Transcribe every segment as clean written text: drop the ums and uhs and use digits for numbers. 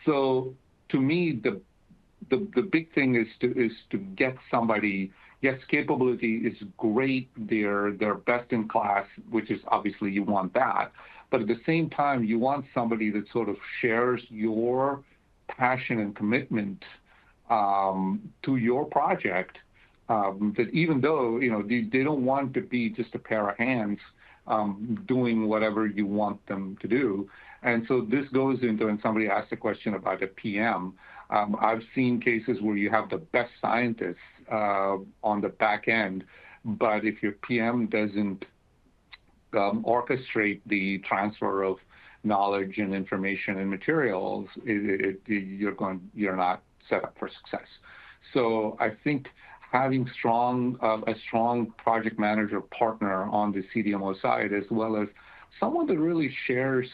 So to me, the big thing is to get somebody. Yes, capability is great. They're best in class, which is obviously you want that. But at the same time, you want somebody that sort of shares your passion and commitment to your project. That even though they don't want to be just a pair of hands doing whatever you want them to do. And so this goes into, and somebody asked a question about a PM. I've seen cases where you have the best scientists on the back end, but if your PM doesn't orchestrate the transfer of knowledge and information and materials, you're not set up for success. So I think having a strong project manager partner on the CDMO side, as well as someone that really shares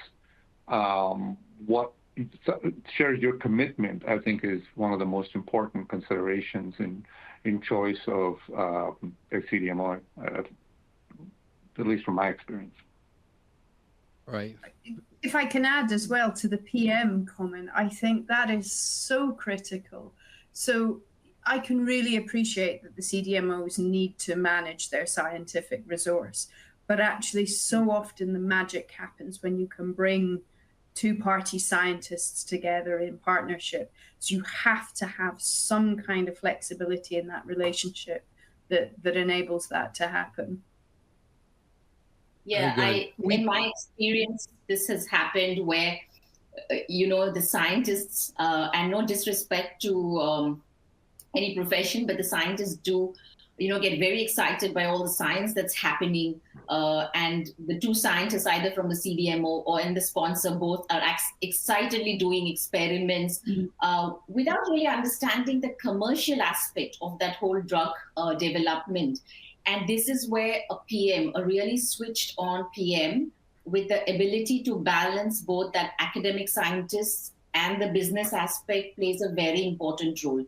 your commitment, I think is one of the most important considerations in choice of a CDMO, at least from my experience. Right. If I can add as well to the PM comment, I think that is so critical. So I can really appreciate that the CDMOs need to manage their scientific resource, but actually so often the magic happens when you can bring two-party scientists together in partnership. So you have to have some kind of flexibility in that relationship that enables that to happen. Yeah, in my experience, this has happened where, the scientists, and no disrespect to any profession, but the scientists do, get very excited by all the science that's happening. And the two scientists, either from the CDMO or in the sponsor, both are excitedly doing experiments without really understanding the commercial aspect of that whole drug development. And this is where a really switched on PM with the ability to balance both that academic scientists and the business aspect plays a very important role.